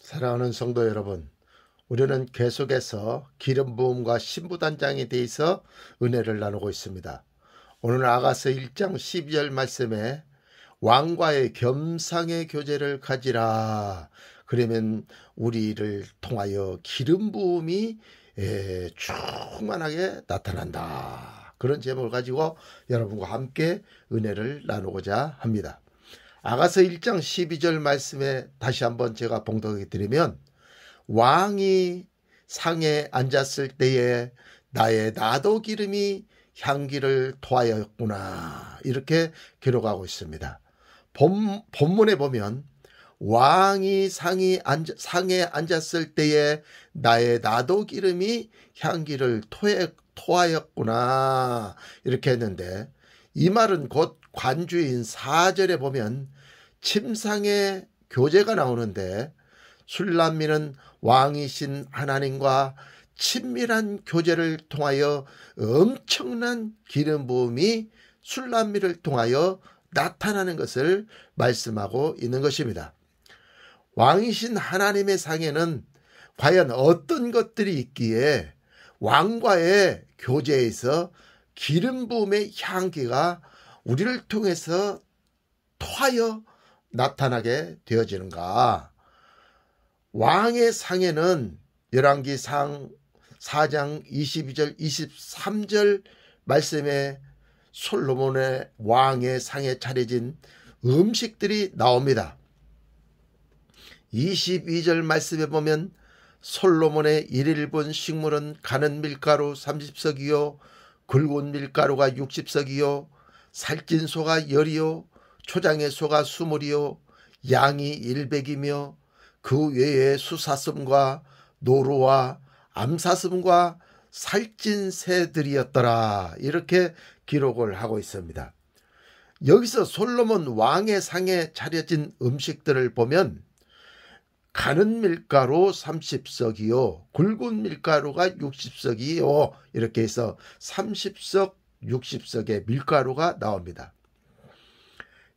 사랑하는 성도 여러분, 우리는 계속해서 기름 부음과 신부단장에 대해서 은혜를 나누고 있습니다. 오늘 아가서 1장 12절 말씀에 왕과의 겸상의 교제를 가지라. 그러면 우리를 통하여 기름 부음이 충만하게 나타난다. 그런 제목을 가지고 여러분과 함께 은혜를 나누고자 합니다. 아가서 1장 12절 말씀에 다시 한번 제가 봉독해 드리면, 왕이 상에 앉았을 때에 나의 나도 기름이 향기를 토하였구나, 이렇게 기록하고 있습니다. 본문에 보면 왕이 상에 앉았을 때에 나의 나도 기름이 향기를 토하였구나, 이렇게 했는데, 이 말은 곧 관주인 4절에 보면 침상의 교제가 나오는데, 술람미는 왕이신 하나님과 친밀한 교제를 통하여 엄청난 기름 부음이 술람미를 통하여 나타나는 것을 말씀하고 있는 것입니다. 왕이신 하나님의 상에는 과연 어떤 것들이 있기에 왕과의 교제에서 기름 부음의 향기가 우리를 통해서 토하여 나타나게 되어지는가? 왕의 상에는 열왕기상 4장 22절 23절 말씀에 솔로몬의 왕의 상에 차려진 음식들이 나옵니다. 22절 말씀에 보면 솔로몬의 1인분 식물은 가는 밀가루 30석이요 굵은 밀가루가 60석이요 살찐 소가 10이요 초장의 소가 20이요 양이 100이며 그 외에 수사슴과 노루와 암사슴과 살찐 새들이었더라, 이렇게 기록을 하고 있습니다. 여기서 솔로몬 왕의 상에 차려진 음식들을 보면 가는 밀가루 30석이요 굵은 밀가루가 60석이요 이렇게 해서 30석 60석의 밀가루가 나옵니다.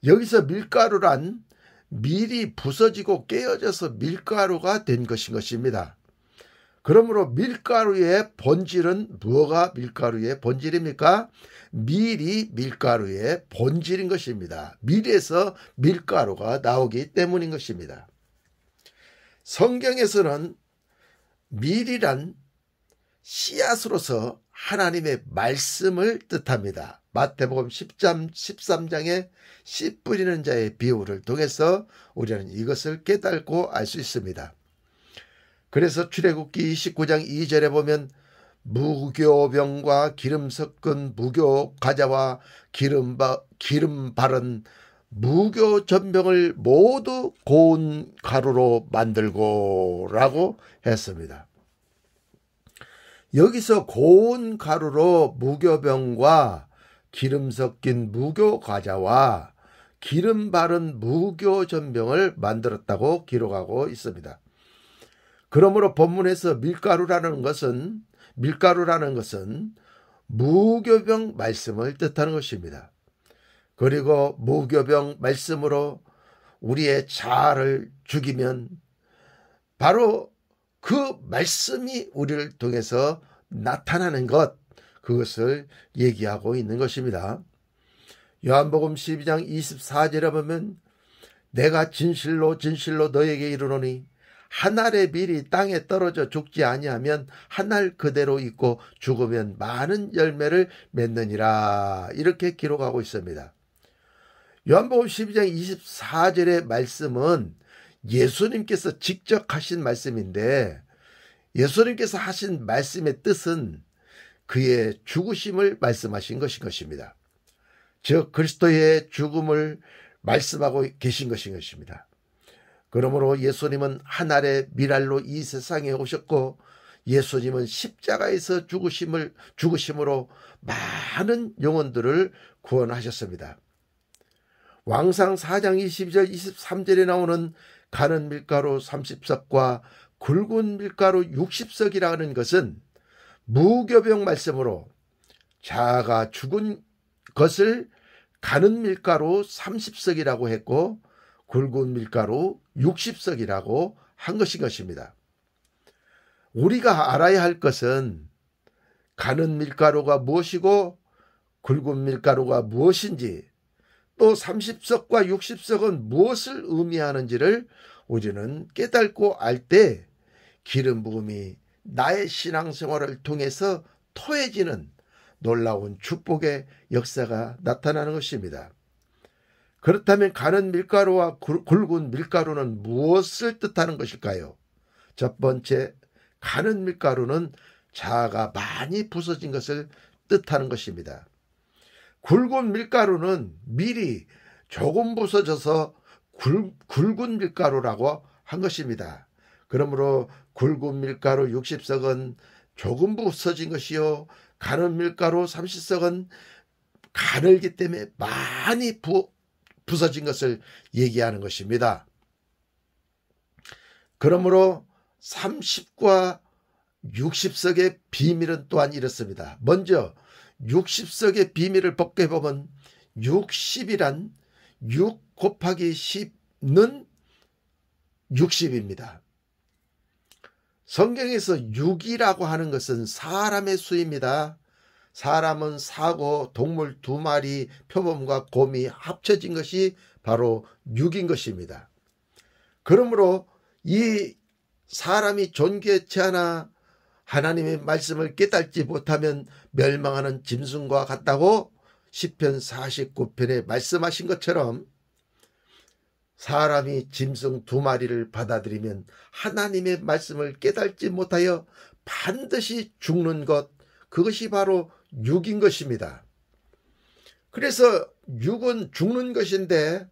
여기서 밀가루란 밀이 부서지고 깨어져서 밀가루가 된 것입니다. 그러므로 밀가루의 본질은 뭐가 밀가루의 본질입니까? 밀이 밀가루의 본질인 것입니다. 밀에서 밀가루가 나오기 때문인 것입니다. 성경에서는 밀이란 씨앗으로서 하나님의 말씀을 뜻합니다. 마태복음 13장의 씨 뿌리는 자의 비유를 통해서 우리는 이것을 깨닫고 알 수 있습니다. 그래서 출애굽기 29장 2절에 보면 무교병과 기름 섞은 무교 과자와 기름 바른 무교 전병을 모두 고운 가루로 만들고 라고 했습니다. 여기서 고운 가루로 무교병과 기름 섞인 무교 과자와 기름 바른 무교 전병을 만들었다고 기록하고 있습니다. 그러므로 본문에서 밀가루라는 것은 무교병 말씀을 뜻하는 것입니다. 그리고 무교병 말씀으로 우리의 자아를 죽이면 바로 그 말씀이 우리를 통해서 나타나는 것, 그것을 얘기하고 있는 것입니다. 요한복음 12장 24절에 보면 내가 진실로 너에게 이르노니 한 알의 밀이 땅에 떨어져 죽지 아니하면 한 알 그대로 있고 죽으면 많은 열매를 맺느니라, 이렇게 기록하고 있습니다. 요한복음 12장 24절의 말씀은 예수님께서 직접 하신 말씀인데, 예수님께서 하신 말씀의 뜻은 그의 죽으심을 말씀하신 것입니다. 즉 그리스도의 죽음을 말씀하고 계신 것입니다. 그러므로 예수님은 한 알의 밀알로 이 세상에 오셨고, 예수님은 십자가에서 죽으심으로 많은 영혼들을 구원하셨습니다. 왕상 4장 22절 23절에 나오는 가는 밀가루 30석과 굵은 밀가루 60석이라는 것은 무교병 말씀으로 자아가 죽은 것을 가는 밀가루 30석이라고 했고, 굵은 밀가루 60석이라고 한 것입니다. 우리가 알아야 할 것은 가는 밀가루가 무엇이고 굵은 밀가루가 무엇인지, 또 30석과 60석은 무엇을 의미하는지를 우리는 깨닫고 알 때 기름 부음이 나의 신앙생활을 통해서 토해지는 놀라운 축복의 역사가 나타나는 것입니다. 그렇다면 가는 밀가루와 굵은 밀가루는 무엇을 뜻하는 것일까요? 첫 번째, 가는 밀가루는 자아가 많이 부서진 것을 뜻하는 것입니다. 굵은 밀가루는 밀이 조금 부서져서 굵은 밀가루라고 한 것입니다. 그러므로 굵은 밀가루 60석은 조금 부서진 것이요, 가는 밀가루 30석은 가늘기 때문에 많이 부서진 것을 얘기하는 것입니다. 그러므로 30과 60석의 비밀은 또한 이렇습니다. 먼저 60석의 비밀을 벗겨보면 60이란 6 곱하기 10는 60입니다. 성경에서 6이라고 하는 것은 사람의 수입니다. 사람은 사고 동물 2마리, 표범과 곰이 합쳐진 것이 바로 6인 것입니다. 그러므로 이 사람이 존귀치 않아 하나님의 말씀을 깨닫지 못하면 멸망하는 짐승과 같다고 시편 49편에 말씀하신 것처럼, 사람이 짐승 2마리를 받아들이면 하나님의 말씀을 깨닫지 못하여 반드시 죽는 것, 그것이 바로 6인 것입니다. 그래서 6은 죽는 것인데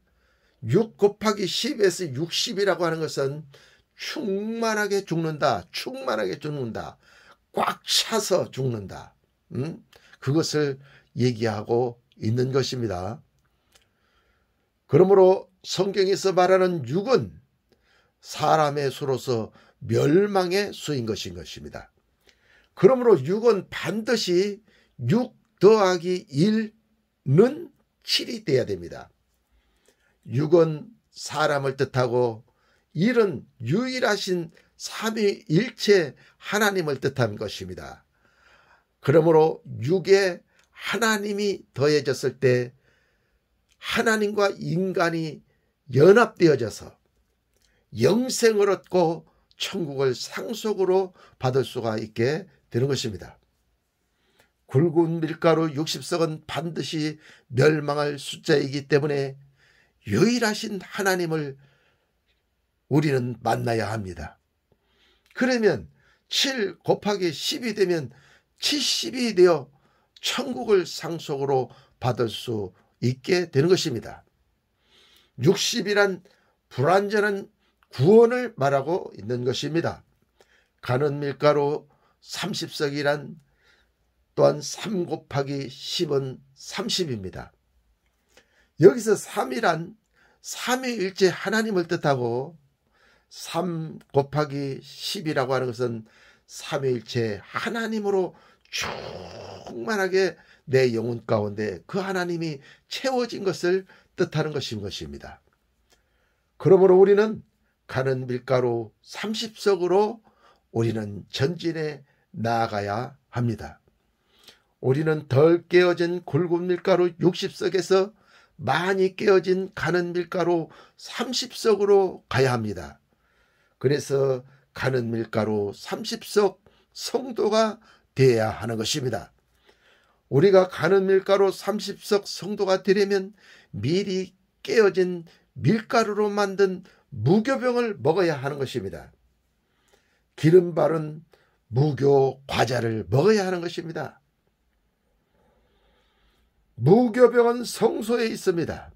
6 곱하기 10에서 60이라고 하는 것은 충만하게 죽는다, 충만하게 죽는다, 꽉 차서 죽는다, 그것을 얘기하고 있는 것입니다. 그러므로 성경에서 말하는 6은 사람의 수로서 멸망의 수인 것인 것입니다. 그러므로 6은 반드시 6 더하기 1는 7이 돼야 됩니다. 6은 사람을 뜻하고 1은 유일하신 삼위일체 하나님을 뜻한 것입니다. 그러므로 6에 하나님이 더해졌을 때 하나님과 인간이 연합되어져서 영생을 얻고 천국을 상속으로 받을 수가 있게 되는 것입니다. 굵은 밀가루 60석은 반드시 멸망할 숫자이기 때문에 유일하신 하나님을 우리는 만나야 합니다. 그러면 7 곱하기 10이 되면 70이 되어 천국을 상속으로 받을 수 있게 되는 것입니다. 60이란 불완전한 구원을 말하고 있는 것입니다. 가는 밀가루 30석이란 또한 3 곱하기 10은 30입니다. 여기서 3이란 삼위일체 하나님을 뜻하고 3 곱하기 10이라고 하는 것은 삼위일체 하나님으로 충만하게 내 영혼 가운데 그 하나님이 채워진 것을 뜻하는 것인 것입니다. 그러므로 우리는 가는 밀가루 30석으로 우리는 전진해 나아가야 합니다. 우리는 덜 깨어진 굵은 밀가루 60석에서 많이 깨어진 가는 밀가루 30석으로 가야 합니다. 그래서 가는 밀가루 30석 성도가 되어야 하는 것입니다. 우리가 가는 밀가루 30석 성도가 되려면 미리 깨어진 밀가루로 만든 무교병을 먹어야 하는 것입니다. 기름 바른 무교 과자를 먹어야 하는 것입니다. 무교병은 성소에 있습니다.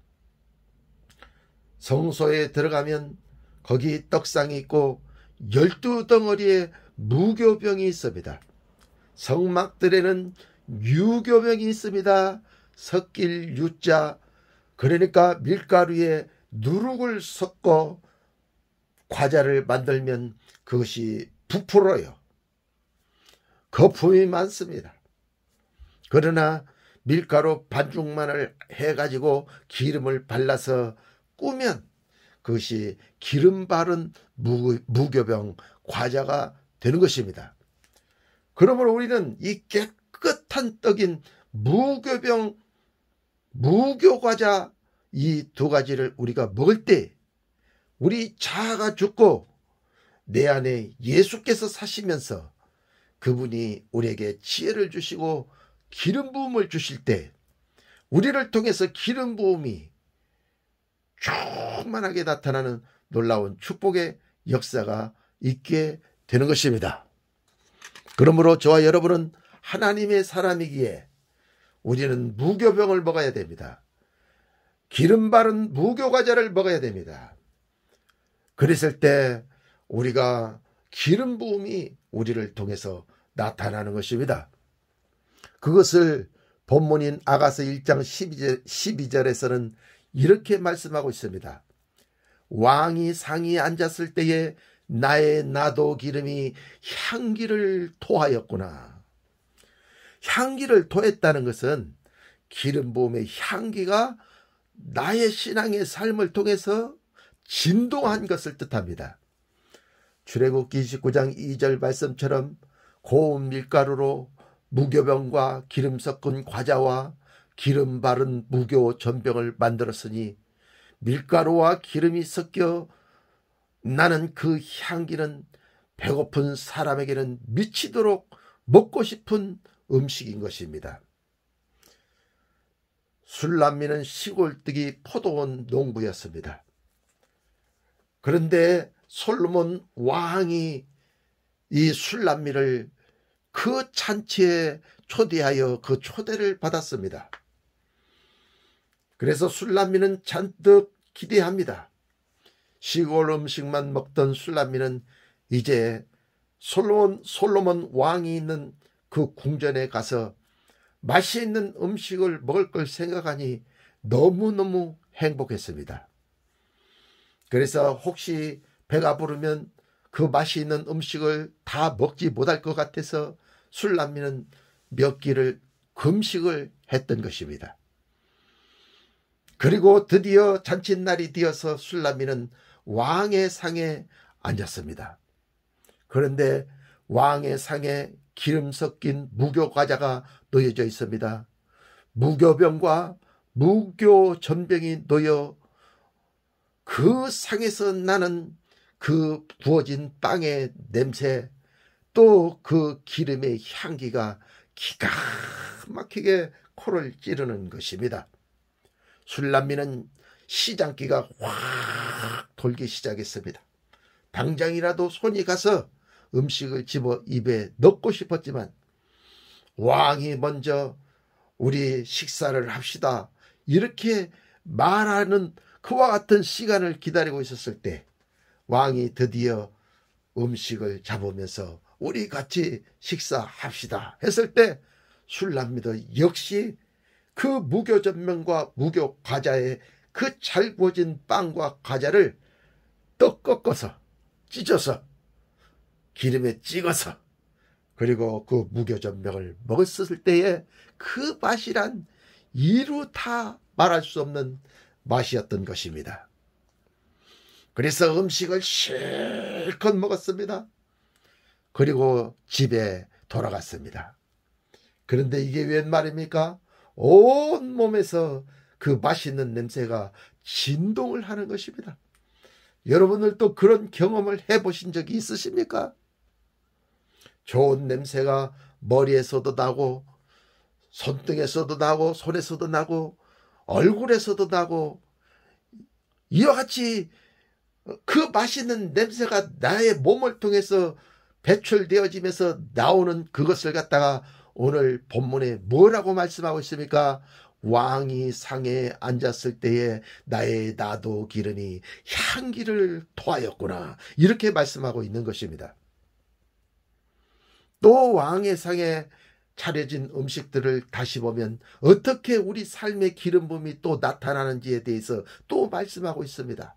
성소에 들어가면 거기 떡상이 있고 12덩어리의 무교병이 있습니다. 성막들에는 유교병이 있습니다. 섞일 유자, 그러니까 밀가루에 누룩을 섞어 과자를 만들면 그것이 부풀어요. 거품이 많습니다. 그러나 밀가루 반죽만을 해가지고 기름을 발라서 꾸면 그것이 기름 바른 무교병 과자가 되는 것입니다. 그러므로 우리는 이 깨끗한 떡인 무교병 무교과자 이 두 가지를 우리가 먹을 때 우리 자아가 죽고 내 안에 예수께서 사시면서 그분이 우리에게 지혜를 주시고 기름 부음을 주실 때 우리를 통해서 기름 부음이 충만하게 나타나는 놀라운 축복의 역사가 있게 되는 것입니다. 그러므로 저와 여러분은 하나님의 사람이기에 우리는 무교병을 먹어야 됩니다. 기름 바른 무교과자를 먹어야 됩니다. 그랬을 때 우리가 기름 부음이 우리를 통해서 나타나는 것입니다. 그것을 본문인 아가서 1장 12절에서는 이렇게 말씀하고 있습니다. 왕이 상위에 앉았을 때에 나의 나도 기름이 향기를 토하였구나. 향기를 토했다는 것은 기름 부음의 향기가 나의 신앙의 삶을 통해서 진동한 것을 뜻합니다. 출애굽기 29장 2절 말씀처럼 고운 밀가루로 무교병과 기름 섞은 과자와 기름 바른 무교 전병을 만들었으니 밀가루와 기름이 섞여 나는 그 향기는 배고픈 사람에게는 미치도록 먹고 싶은 음식인 것입니다. 술람미는 시골뜨기 포도원 농부였습니다. 그런데 솔로몬 왕이 이 술람미를 그 잔치에 초대하여 그 초대를 받았습니다. 그래서 술람미는 잔뜩 기대합니다. 시골 음식만 먹던 술람미는 이제 솔로몬 왕이 있는 그 궁전에 가서 맛있는 음식을 먹을 걸 생각하니 너무너무 행복했습니다. 그래서 혹시 배가 부르면 그 맛이 있는 음식을 다 먹지 못할 것 같아서 술람미는 몇 끼를 금식을 했던 것입니다. 그리고 드디어 잔칫날이 되어서 술람미는 왕의 상에 앉았습니다. 그런데 왕의 상에 기름 섞인 무교과자가 놓여져 있습니다. 무교병과 무교전병이 놓여 그 상에서 나는 그 부어진 빵의 냄새 또 그 기름의 향기가 기가 막히게 코를 찌르는 것입니다. 술람미는 시장기가 확 돌기 시작했습니다. 당장이라도 손이 가서 음식을 집어 입에 넣고 싶었지만 왕이 먼저 우리 식사를 합시다 이렇게 말하는 그와 같은 시간을 기다리고 있었을 때 왕이 드디어 음식을 잡으면서 우리 같이 식사합시다 했을 때 술람미도 역시 그 무교전병과 무교과자에 그 잘 구워진 빵과 과자를 떡 꺾어서 찢어서 기름에 찍어서 그리고 그 무교전병을 먹었을 때에 그 맛이란 이루 다 말할 수 없는 맛이었던 것입니다. 그래서 음식을 실컷 먹었습니다. 그리고 집에 돌아갔습니다. 그런데 이게 웬 말입니까? 온 몸에서 그 맛있는 냄새가 진동을 하는 것입니다. 여러분들도 그런 경험을 해보신 적이 있으십니까? 좋은 냄새가 머리에서도 나고 손등에서도 나고 손에서도 나고 얼굴에서도 나고 이와 같이 그 맛있는 냄새가 나의 몸을 통해서 배출되어지면서 나오는 그것을 갖다가 오늘 본문에 뭐라고 말씀하고 있습니까? 왕이 상에 앉았을 때에 나의 나도 기름이 향기를 토하였구나 이렇게 말씀하고 있는 것입니다. 또 왕의 상에 차려진 음식들을 다시 보면 어떻게 우리 삶의 기름 부음이 또 나타나는지에 대해서 또 말씀하고 있습니다.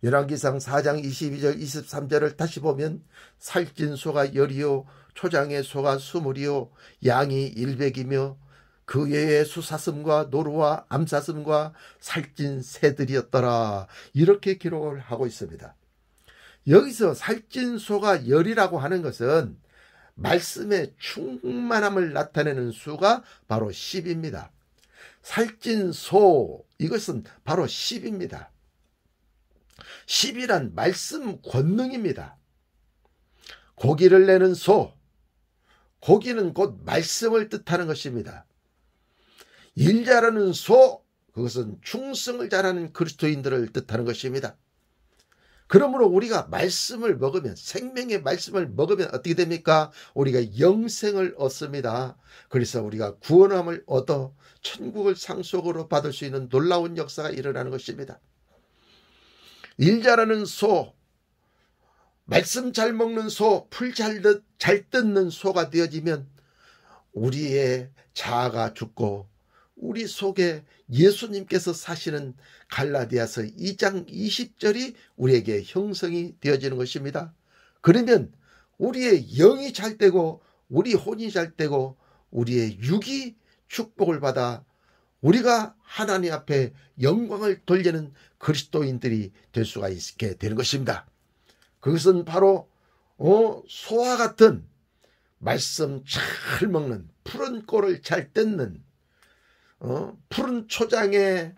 열왕기상 4장 22절 23절을 다시 보면 살찐 소가 10이요 초장의 소가 20이요 양이 100이며 그 외에 수사슴과 노루와 암사슴과 살찐 새들이었더라. 이렇게 기록을 하고 있습니다. 여기서 살찐 소가 열이라고 하는 것은 말씀의 충만함을 나타내는 수가 바로 10입니다. 살찐 소, 이것은 바로 10입니다. 10이란 말씀 권능입니다. 고기를 내는 소, 고기는 곧 말씀을 뜻하는 것입니다. 일 잘하는 소, 그것은 충성을 잘하는 그리스도인들을 뜻하는 것입니다. 그러므로 우리가 말씀을 먹으면, 생명의 말씀을 먹으면 어떻게 됩니까? 우리가 영생을 얻습니다. 그래서 우리가 구원함을 얻어 천국을 상속으로 받을 수 있는 놀라운 역사가 일어나는 것입니다. 일 잘하는 소, 말씀 잘 먹는 소, 풀 잘 뜯는 소가 되어지면 우리의 자아가 죽고 우리 속에 예수님께서 사시는 갈라디아서 2장 20절이 우리에게 형성이 되어지는 것입니다. 그러면 우리의 영이 잘 되고 우리 혼이 잘 되고 우리의 육이 축복을 받아 우리가 하나님 앞에 영광을 돌리는 그리스도인들이 될 수가 있게 되는 것입니다. 그것은 바로 소와 같은 말씀 잘 먹는, 푸른 꼴을 잘 뜯는, 푸른 초장에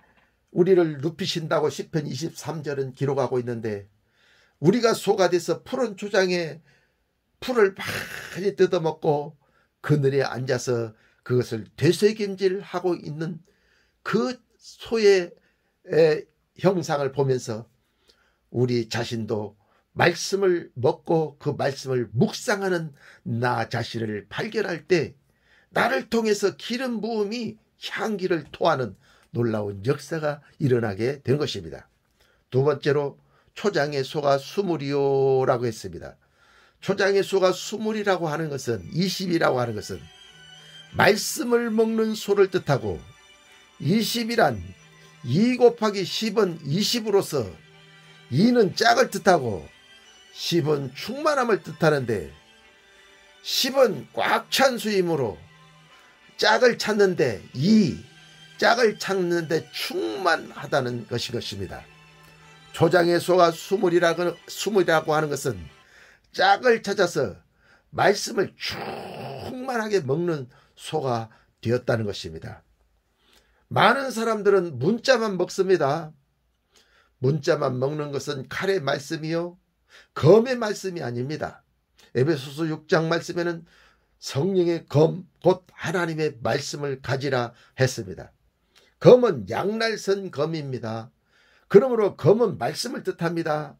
우리를 눕히신다고 시편 23절은 기록하고 있는데, 우리가 소가 돼서 푸른 초장에 풀을 많이 뜯어먹고 그늘에 앉아서 그것을 되새김질하고 있는 그 소의 형상을 보면서 우리 자신도 말씀을 먹고 그 말씀을 묵상하는 나 자신을 발견할 때 나를 통해서 기름 부음이 향기를 토하는 놀라운 역사가 일어나게 되는 것입니다. 두 번째로 초장의 소가 수물이요라고 했습니다. 초장의 소가 수물이라고 하는 것은, 20이라고 하는 것은 말씀을 먹는 소를 뜻하고, 20이란 2 곱하기 10은 20으로서 2는 짝을 뜻하고 10은 충만함을 뜻하는데, 10은 꽉 찬 수이므로 짝을 찾는데, 짝을 찾는데 충만하다는 것입니다. 초장의 소가 수물이라고 하는 것은 짝을 찾아서 말씀을 충만하게 먹는 소가 되었다는 것입니다. 많은 사람들은 문자만 먹습니다. 문자만 먹는 것은 칼의 말씀이요 검의 말씀이 아닙니다. 에베소서 6장 말씀에는 성령의 검, 곧 하나님의 말씀을 가지라 했습니다. 검은 양날선 검입니다. 그러므로 검은 말씀을 뜻합니다.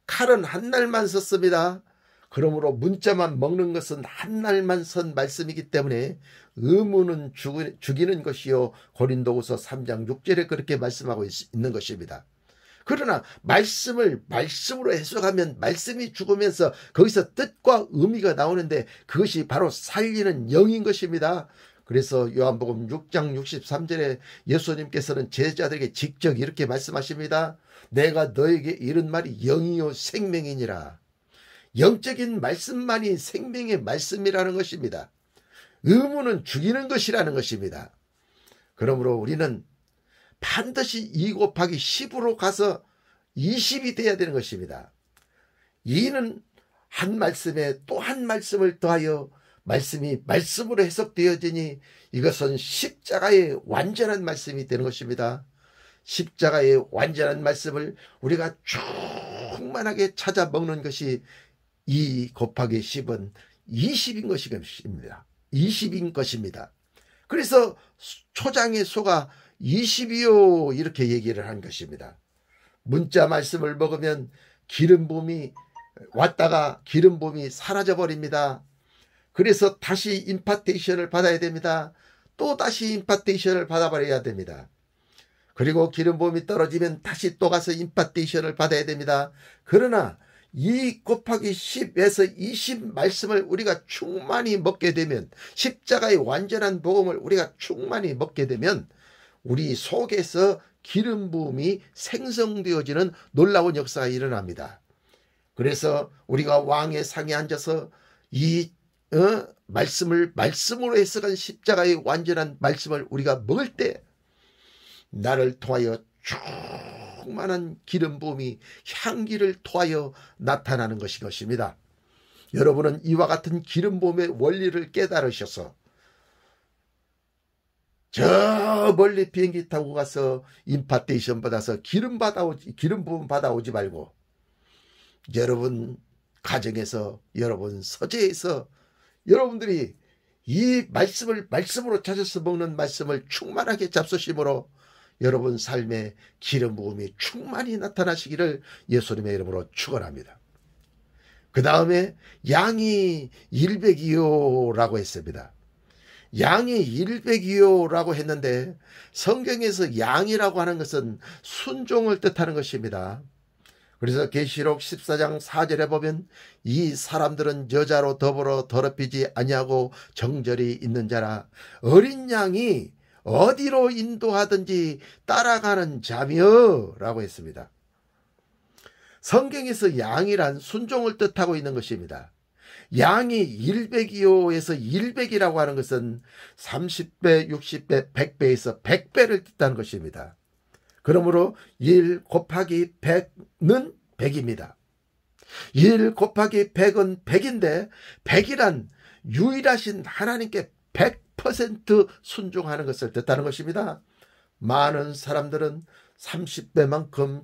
칼은 한 날만 썼습니다. 그러므로 문자만 먹는 것은 한 날만 선 말씀이기 때문에 의무는 죽이는 것이요, 고린도후서 3장 6절에 그렇게 말씀하고 있는 것입니다. 그러나 말씀으로 해석하면 말씀이 죽으면서 거기서 뜻과 의미가 나오는데 그것이 바로 살리는 영인 것입니다. 그래서 요한복음 6장 63절에 예수님께서는 제자들에게 직접 이렇게 말씀하십니다. 내가 너에게 이른 말이 영이요 생명이니라. 영적인 말씀만이 생명의 말씀이라는 것입니다. 의무는 죽이는 것이라는 것입니다. 그러므로 우리는 반드시 2 곱하기 10으로 가서 20이 돼야 되는 것입니다. 2는 한 말씀에 또 한 말씀을 더하여 말씀이 말씀으로 해석되어지니 이것은 십자가의 완전한 말씀이 되는 것입니다. 십자가의 완전한 말씀을 우리가 충만하게 찾아 먹는 것이 2 곱하기 10은 20인 것입니다. 20인 것입니다. 그래서 초장의 소가 20이요 이렇게 얘기를 한 것입니다. 문자 말씀을 먹으면 기름 부음이 왔다가 기름 부음이 사라져 버립니다. 그래서 다시 임파테이션을 받아야 됩니다. 또 다시 임파테이션을 받아버려야 됩니다. 그리고 기름 부음이 떨어지면 다시 또 가서 임파테이션을 받아야 됩니다. 그러나 2 곱하기 10에서 20 말씀을 우리가 충만히 먹게 되면, 십자가의 완전한 복음을 우리가 충만히 먹게 되면 우리 속에서 기름 부음이 생성되어지는 놀라운 역사가 일어납니다. 그래서 우리가 왕의 상에 앉아서 이 말씀으로 해석한 십자가의 완전한 말씀을 우리가 먹을 때 나를 통하여 충만한 기름 부음이 향기를 통하여 나타나는 것입니다. 여러분은 이와 같은 기름 부음의 원리를 깨달으셔서 저 멀리 비행기 타고 가서 임파테이션 받아서 기름 부음 받아오지 말고 여러분 가정에서, 여러분 서재에서 여러분들이 이 말씀으로 찾아서 먹는 말씀을 충만하게 잡수심으로 여러분 삶에 기름 부음이 충만히 나타나시기를 예수님의 이름으로 축원합니다. 그 다음에 양이 100이요라고 했습니다. 양이 100이요라고 했는데 성경에서 양이라고 하는 것은 순종을 뜻하는 것입니다. 그래서 계시록 14장 4절에 보면 이 사람들은 여자로 더불어 더럽히지 아니하고 정절이 있는 자라 어린 양이 어디로 인도하든지 따라가는 자며 라고 했습니다. 성경에서 양이란 순종을 뜻하고 있는 것입니다. 양이 100이요에서 100이라고 하는 것은 30배, 60배, 100배에서 100배를 뜻하는 것입니다. 그러므로 1 곱하기 100는 100입니다. 1 곱하기 100은 100인데 100이란 유일하신 하나님께 100% 순종하는 것을 뜻하는 것입니다. 많은 사람들은 30배만큼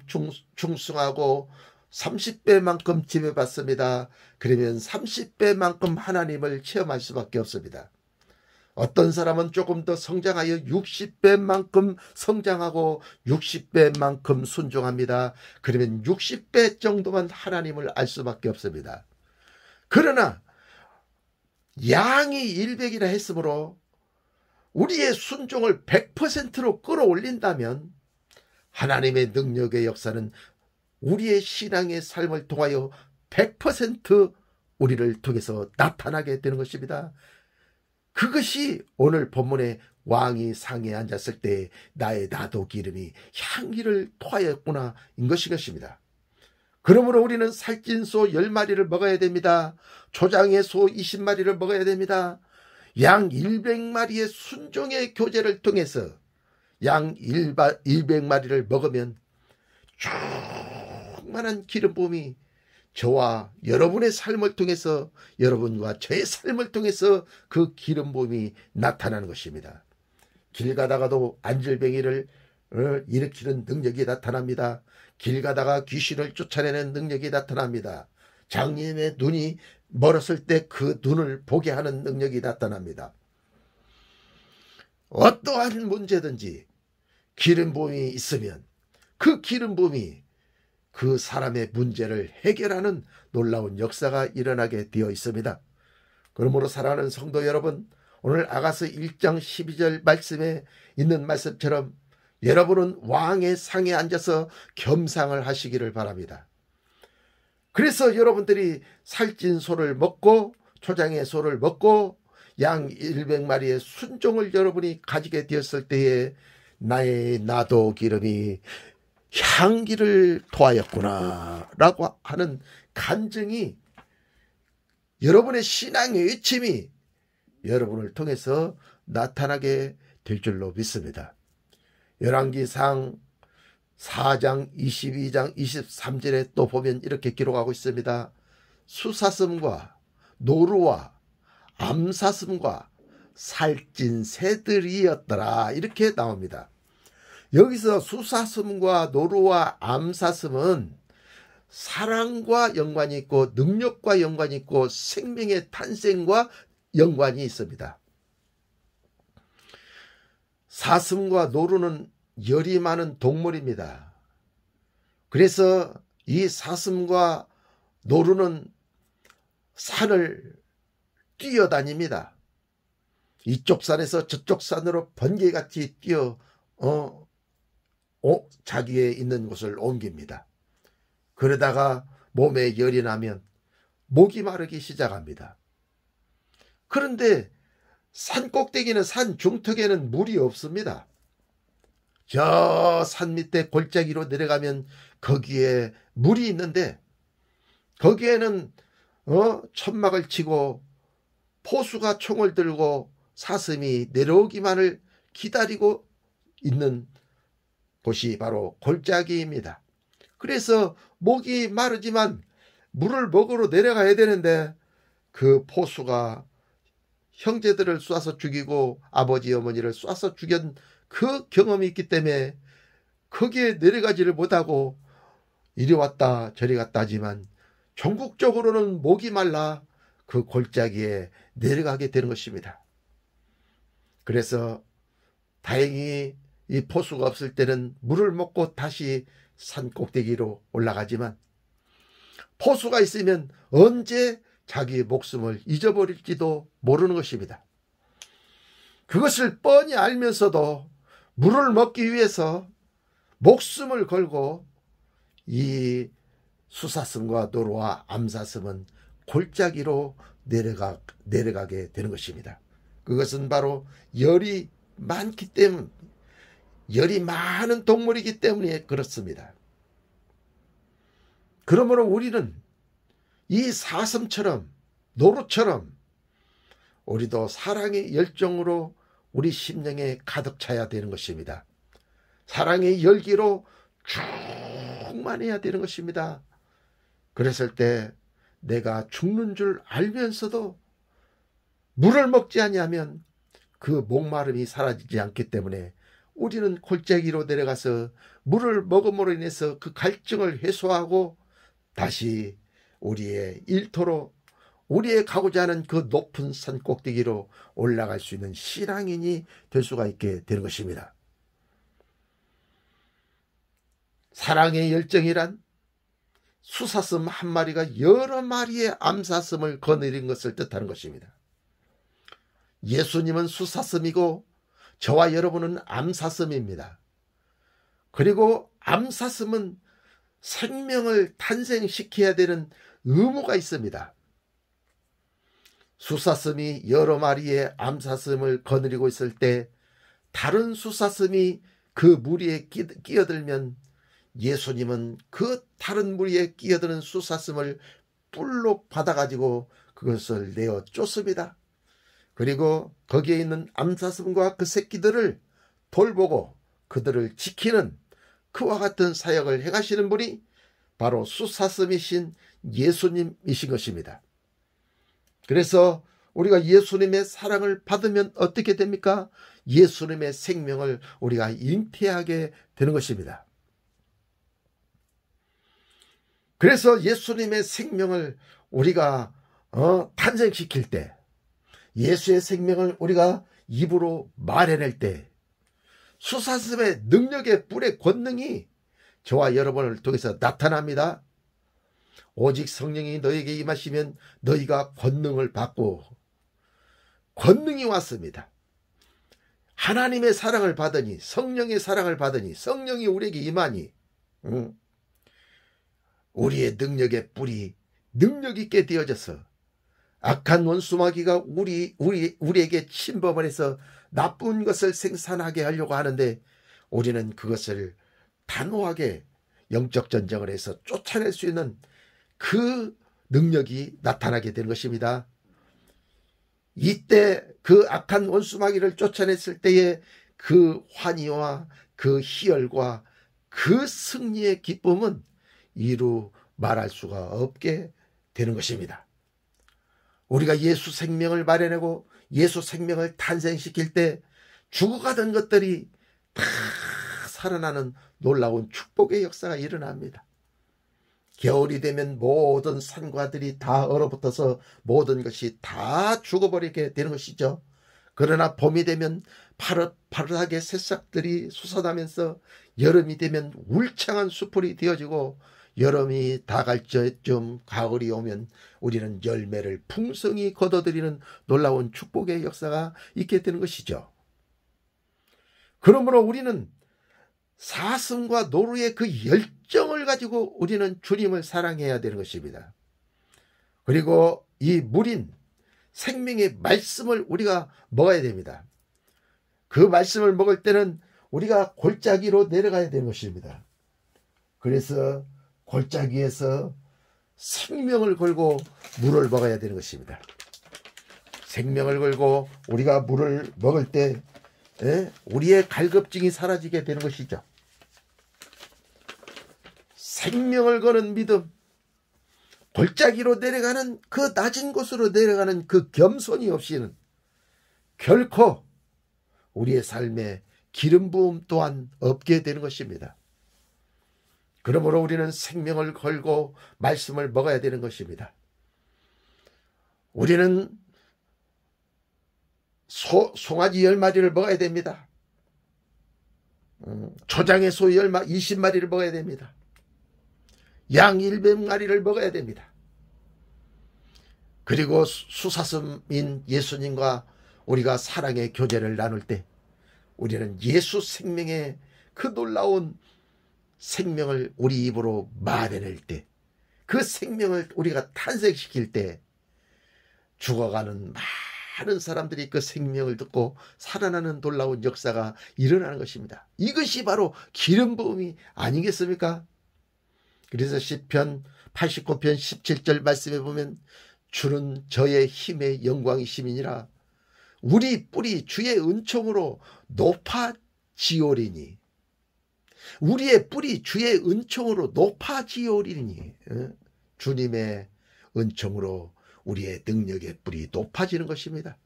충성하고 30배만큼 지배받습니다. 그러면 30배만큼 하나님을 체험할 수밖에 없습니다. 어떤 사람은 조금 더 성장하여 60배만큼 성장하고 60배만큼 순종합니다. 그러면 60배 정도만 하나님을 알 수밖에 없습니다. 그러나 양이 100이라 했으므로 우리의 순종을 100%로 끌어올린다면 하나님의 능력의 역사는 우리의 신앙의 삶을 통하여 100% 우리를 통해서 나타나게 되는 것입니다. 그것이 오늘 본문의 왕이 상에 앉았을 때 나의 나도 기름이 향기를 토하였구나 인 것입니다. 그러므로 우리는 살찐 소 10마리를 먹어야 됩니다. 초장의 소 20마리를 먹어야 됩니다. 양 100마리의 순종의 교제를 통해서 양 100마리를 먹으면 충만한 기름 부음이 저와 여러분의 삶을 통해서, 여러분과 저의 삶을 통해서 그 기름 부음이 나타나는 것입니다. 길 가다가도 안질뱅이를 일으키는 능력이 나타납니다. 길 가다가 귀신을 쫓아내는 능력이 나타납니다. 장님의 눈이 멀었을 때 그 눈을 보게 하는 능력이 나타납니다. 어떠한 문제든지 기름 부음이 있으면 그 기름 부음이 그 사람의 문제를 해결하는 놀라운 역사가 일어나게 되어 있습니다. 그러므로 사랑하는 성도 여러분, 오늘 아가서 1장 12절 말씀에 있는 말씀처럼 여러분은 왕의 상에 앉아서 겸상을 하시기를 바랍니다. 그래서 여러분들이 살찐 소를 먹고 초장의 소를 먹고 양 100마리의 순종을 여러분이 가지게 되었을 때에 나의 나도 기름이 향기를 토하였구나 라고 하는 간증이, 여러분의 신앙의 외침이 여러분을 통해서 나타나게 될 줄로 믿습니다. 열왕기상 4장 22장 23절에 또 보면 이렇게 기록하고 있습니다. 수사슴과 노루와 암사슴과 살찐 새들이었더라 이렇게 나옵니다. 여기서 수사슴과 노루와 암사슴은 사랑과 연관이 있고 능력과 연관이 있고 생명의 탄생과 연관이 있습니다. 사슴과 노루는 열이 많은 동물입니다. 그래서 이 사슴과 노루는 산을 뛰어다닙니다. 이쪽 산에서 저쪽 산으로 번개같이 뛰어 자기의 있는 곳을 옮깁니다. 그러다가 몸에 열이 나면 목이 마르기 시작합니다. 그런데 산 꼭대기는, 산 중턱에는 물이 없습니다. 저 산 밑에 골짜기로 내려가면 거기에 물이 있는데 거기에는 천막을 치고 포수가 총을 들고 사슴이 내려오기만을 기다리고 있는 곳이 바로 골짜기입니다. 그래서 목이 마르지만 물을 먹으러 내려가야 되는데 그 포수가 형제들을 쏴서 죽이고 아버지 어머니를 쏴서 죽인 그 경험이 있기 때문에 거기에 내려가지를 못하고 이리 왔다 저리 갔다 하지만 전국적으로는 목이 말라 그 골짜기에 내려가게 되는 것입니다. 그래서 다행히 이 포수가 없을 때는 물을 먹고 다시 산 꼭대기로 올라가지만 포수가 있으면 언제 자기의 목숨을 잊어버릴지도 모르는 것입니다. 그것을 뻔히 알면서도 물을 먹기 위해서 목숨을 걸고 이 수사슴과 노루와 암사슴은 골짜기로 내려가게 되는 것입니다. 그것은 바로 열이 많기 때문, 열이 많은 동물이기 때문에 그렇습니다. 그러므로 우리는 이 사슴처럼 노루처럼 우리도 사랑의 열정으로 우리 심령에 가득 차야 되는 것입니다. 사랑의 열기로 충만해야 되는 것입니다. 그랬을 때 내가 죽는 줄 알면서도 물을 먹지 아니하면 그 목마름이 사라지지 않기 때문에 우리는 골짜기로 내려가서 물을 먹음으로 인해서 그 갈증을 해소하고 다시 우리의 일터로 우리의 가고자 하는 그 높은 산 꼭대기로 올라갈 수 있는 신앙인이 될 수가 있게 되는 것입니다. 사랑의 열정이란 수사슴 한 마리가 여러 마리의 암사슴을 거느린 것을 뜻하는 것입니다. 예수님은 수사슴이고 저와 여러분은 암사슴입니다. 그리고 암사슴은 생명을 탄생시켜야 되는 의무가 있습니다. 수사슴이 여러 마리의 암사슴을 거느리고 있을 때 다른 수사슴이 그 무리에 끼어들면 예수님은 그 다른 무리에 끼어드는 수사슴을 뿔로 받아가지고 그것을 내어 쫓습니다. 그리고 거기에 있는 암사슴과 그 새끼들을 돌보고 그들을 지키는 그와 같은 사역을 행하시는 분이 바로 수사슴이신 예수님이신 것입니다. 그래서 우리가 예수님의 사랑을 받으면 어떻게 됩니까? 예수님의 생명을 우리가 잉태하게 되는 것입니다. 그래서 예수님의 생명을 우리가 탄생시킬 때, 예수의 생명을 우리가 입으로 말해낼 때 수사슴의 능력의 뿔의 권능이 저와 여러분을 통해서 나타납니다. 오직 성령이 너에게 임하시면 너희가 권능을 받고, 권능이 왔습니다. 하나님의 사랑을 받으니, 성령의 사랑을 받으니, 성령이 우리에게 임하니 우리의 능력의 뿔이 능력 있게 되어져서 악한 원수마귀가 우리에게 침범을 해서 나쁜 것을 생산하게 하려고 하는데 우리는 그것을 단호하게 영적 전쟁을 해서 쫓아낼 수 있는 그 능력이 나타나게 되는 것입니다. 이때 그 악한 원수마귀를 쫓아냈을 때의 그 환희와 그 희열과 그 승리의 기쁨은 이루 말할 수가 없게 되는 것입니다. 우리가 예수 생명을 마련하고 예수 생명을 탄생시킬 때 죽어가던 것들이 다 살아나는 놀라운 축복의 역사가 일어납니다. 겨울이 되면 모든 산과들이 다 얼어붙어서 모든 것이 다 죽어버리게 되는 것이죠. 그러나 봄이 되면 파릇파릇하게 새싹들이 솟아나면서 여름이 되면 울창한 수풀이 되어지고 여름이 다 갈 때쯤 가을이 오면 우리는 열매를 풍성히 거둬들이는 놀라운 축복의 역사가 있게 되는 것이죠. 그러므로 우리는 사슴과 노루의 그 열정을 가지고 우리는 주님을 사랑해야 되는 것입니다. 그리고 이 물인 생명의 말씀을 우리가 먹어야 됩니다. 그 말씀을 먹을 때는 우리가 골짜기로 내려가야 되는 것입니다. 그래서 골짜기에서 생명을 걸고 물을 먹어야 되는 것입니다. 생명을 걸고 우리가 물을 먹을 때 우리의 갈급증이 사라지게 되는 것이죠. 생명을 거는 믿음, 골짜기로 내려가는 그 낮은 곳으로 내려가는 그 겸손이 없이는 결코 우리의 삶에 기름 부음 또한 없게 되는 것입니다. 그러므로 우리는 생명을 걸고 말씀을 먹어야 되는 것입니다. 우리는 송아지 10마리를 먹어야 됩니다. 초장의 소 20마리를 먹어야 됩니다. 양 100마리를 먹어야 됩니다. 그리고 수사슴인 예수님과 우리가 사랑의 교제를 나눌 때 우리는 예수 생명의 그 놀라운 생명을 우리 입으로 말해낼 때, 그 생명을 우리가 탄생시킬 때 죽어가는 많은 사람들이 그 생명을 듣고 살아나는 놀라운 역사가 일어나는 것입니다. 이것이 바로 기름 부음이 아니겠습니까? 그래서 시편 89편 17절 말씀에 보면 주는 저의 힘의 영광이심이니라. 우리 뿔이 주의 은총으로 높아지오리니. 우리의 뿔이 주의 은총으로 높아지오리니. 주님의 은총으로 우리의 능력의 뿔이 높아지는 것입니다.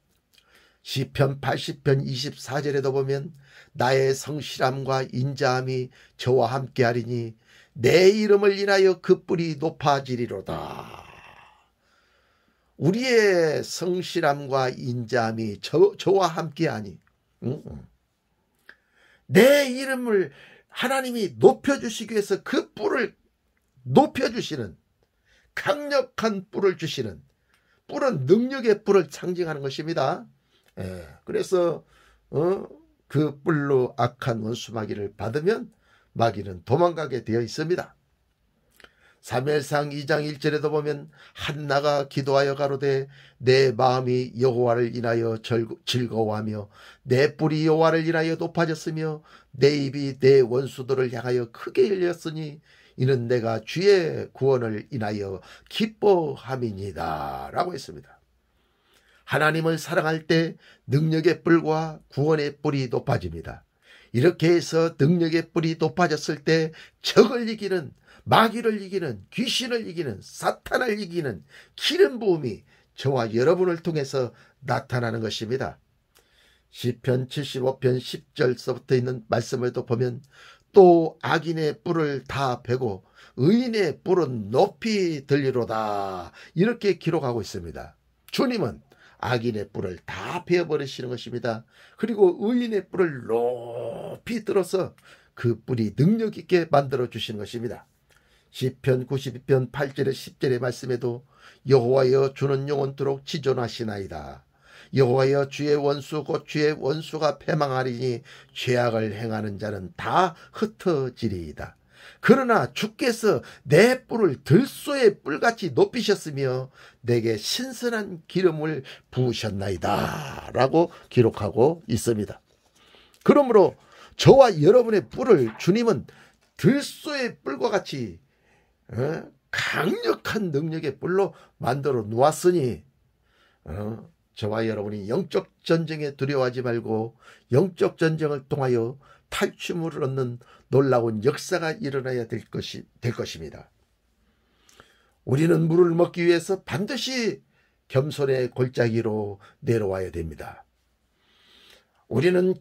시편 80편 24절에도 보면 나의 성실함과 인자함이 저와 함께하리니 내 이름을 인하여 그 뿔이 높아지리로다. 우리의 성실함과 인자함이 저와 함께하니 내 이름을 하나님이 높여주시기 위해서 그 뿔을 높여주시는, 강력한 뿔을 주시는, 뿔은 능력의 뿔을 상징하는 것입니다. 그래서 그 뿔로 악한 원수 마귀를 받으면 마귀는 도망가게 되어 있습니다. 사무엘상 2장 1절에도 보면 한나가 기도하여 가로되 내 마음이 여호와를 인하여 즐거워하며 내 뿔이 여호와를 인하여 높아졌으며 내 입이 내 원수들을 향하여 크게 열렸으니 이는 내가 주의 구원을 인하여 기뻐함이니이다 라고 했습니다. 하나님을 사랑할 때 능력의 뿔과 구원의 뿔이 높아집니다. 이렇게 해서 능력의 뿔이 높아졌을 때 적을 이기는, 마귀를 이기는, 귀신을 이기는, 사탄을 이기는 기름 부음이 저와 여러분을 통해서 나타나는 것입니다. 시편 75편 10절서부터 있는 말씀을 또 보면 또 악인의 뿔을 다 베고 의인의 뿔은 높이 들리로다 이렇게 기록하고 있습니다. 주님은 악인의 뿔을 다 베어버리시는 것입니다. 그리고 의인의 뿔을 높이 들어서 그 뿔이 능력 있게 만들어 주시는 것입니다. 시편 92편 8절에 10절의 말씀에도 여호와여 주는 영원토록 지존하시나이다. 여호와여 주의 원수 곧 주의 원수가 패망하리니 죄악을 행하는 자는 다 흩어지리이다. 그러나 주께서 내 뿔을 들소의 뿔같이 높이셨으며 내게 신선한 기름을 부으셨나이다 라고 기록하고 있습니다. 그러므로 저와 여러분의 뿔을 주님은 들소의 뿔과 같이 강력한 능력의 뿔로 만들어 놓았으니 저와 여러분이 영적 전쟁에 두려워하지 말고 영적 전쟁을 통하여 탈춤을 얻는 놀라운 역사가 일어나야 될 것입니다. 우리는 물을 먹기 위해서 반드시 겸손의 골짜기로 내려와야 됩니다. 우리는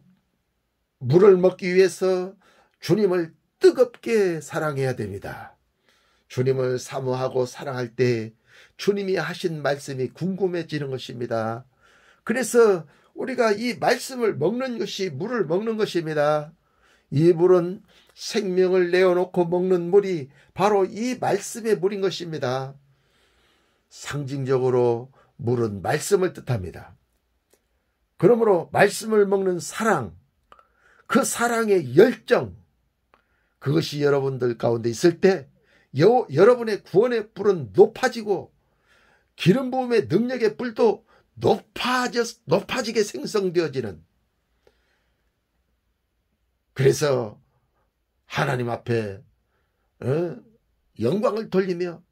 물을 먹기 위해서 주님을 뜨겁게 사랑해야 됩니다. 주님을 사모하고 사랑할 때 주님이 하신 말씀이 궁금해지는 것입니다. 그래서 우리가 이 말씀을 먹는 것이 물을 먹는 것입니다. 이 물은 생명을 내어놓고 먹는 물이 바로 이 말씀의 물인 것입니다. 상징적으로 물은 말씀을 뜻합니다. 그러므로 말씀을 먹는 사랑, 그 사랑의 열정, 그것이 여러분들 가운데 있을 때 여러분의 구원의 뿔은 높아지고 기름 부음의 능력의 뿔도 높아지게 생성되어지는, 그래서 하나님 앞에 영광을 돌리며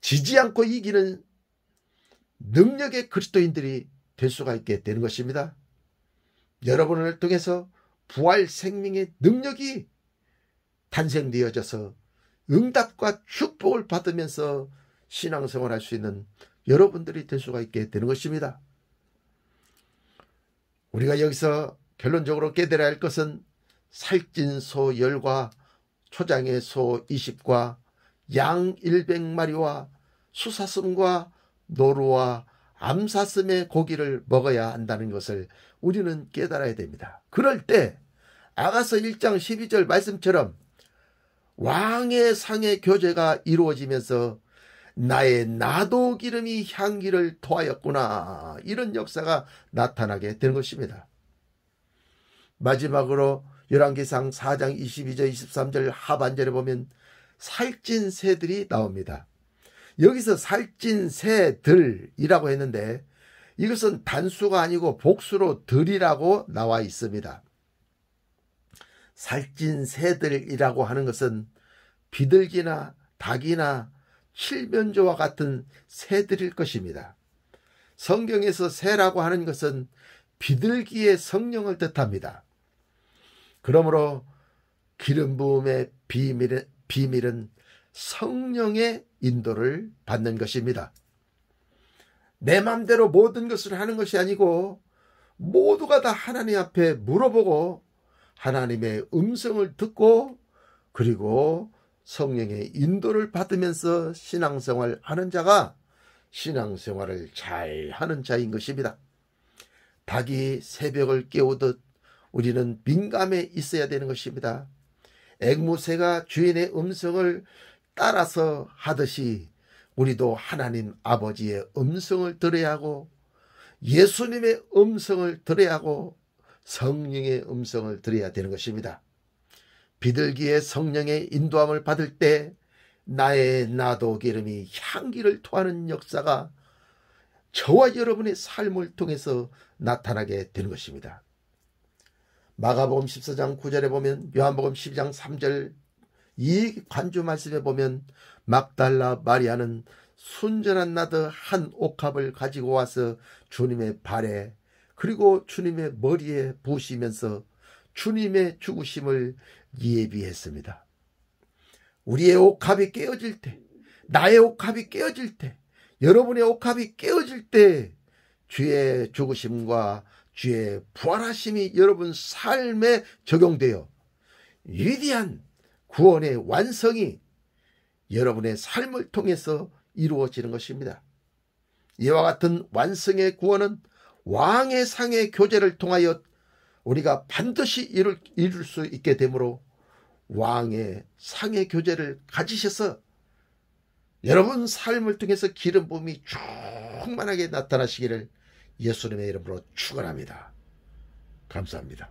지지 않고 이기는 능력의 그리스도인들이 될 수가 있게 되는 것입니다. 여러분을 통해서 부활 생명의 능력이 탄생되어져서 응답과 축복을 받으면서 신앙생활할 수 있는 여러분들이 될 수가 있게 되는 것입니다. 우리가 여기서 결론적으로 깨달아야 할 것은 살찐 소 10과 초장의 소 20과 양 100마리와 수사슴과 노루와 암사슴의 고기를 먹어야 한다는 것을 우리는 깨달아야 됩니다. 그럴 때 아가서 1장 12절 말씀처럼 왕의 상의 교제가 이루어지면서 나의 나도 기름이 향기를 토하였구나, 이런 역사가 나타나게 되는 것입니다. 마지막으로 열왕기상 4장 22절 23절 하반절에 보면 살찐 새들이 나옵니다. 여기서 살찐 새들이라고 했는데 이것은 단수가 아니고 복수로 들이라고 나와 있습니다. 살찐 새들이라고 하는 것은 비둘기나 닭이나 칠면조와 같은 새들일 것입니다. 성경에서 새라고 하는 것은 비둘기의 성령을 뜻합니다. 그러므로 기름 부음의 비밀은 성령의 인도를 받는 것입니다. 내 맘대로 모든 것을 하는 것이 아니고 모두가 다 하나님 앞에 물어보고 하나님의 음성을 듣고 그리고 성령의 인도를 받으면서 신앙생활 하는 자가 신앙생활을 잘 하는 자인 것입니다. 닭이 새벽을 깨우듯 우리는 민감해 있어야 되는 것입니다. 앵무새가 주인의 음성을 따라서 하듯이 우리도 하나님 아버지의 음성을 들어야 하고 예수님의 음성을 들어야 하고 성령의 음성을 들어야 되는 것입니다. 비둘기의 성령의 인도함을 받을 때 나의 나도 기름이 향기를 토하는 역사가 저와 여러분의 삶을 통해서 나타나게 되는 것입니다. 마가복음 14장 9절에 보면, 요한복음 12장 3절 이 관주 말씀에 보면 막달라 마리아는 순전한 나드 한 옥합을 가지고 와서 주님의 발에 그리고 주님의 머리에 부으시면서 주님의 죽으심을 예비했습니다. 우리의 옥합이 깨어질 때, 나의 옥합이 깨어질 때, 여러분의 옥합이 깨어질 때 주의 죽으심과 주의 부활하심이 여러분 삶에 적용되어 위대한 구원의 완성이 여러분의 삶을 통해서 이루어지는 것입니다. 이와 같은 완성의 구원은 왕의 상의 교제를 통하여 우리가 반드시 이룰 수 있게 되므로 왕의 상의 교제를 가지셔서 여러분 삶을 통해서 기름 부음이 충만하게 나타나시기를 예수님의 이름으로 축원합니다. 감사합니다.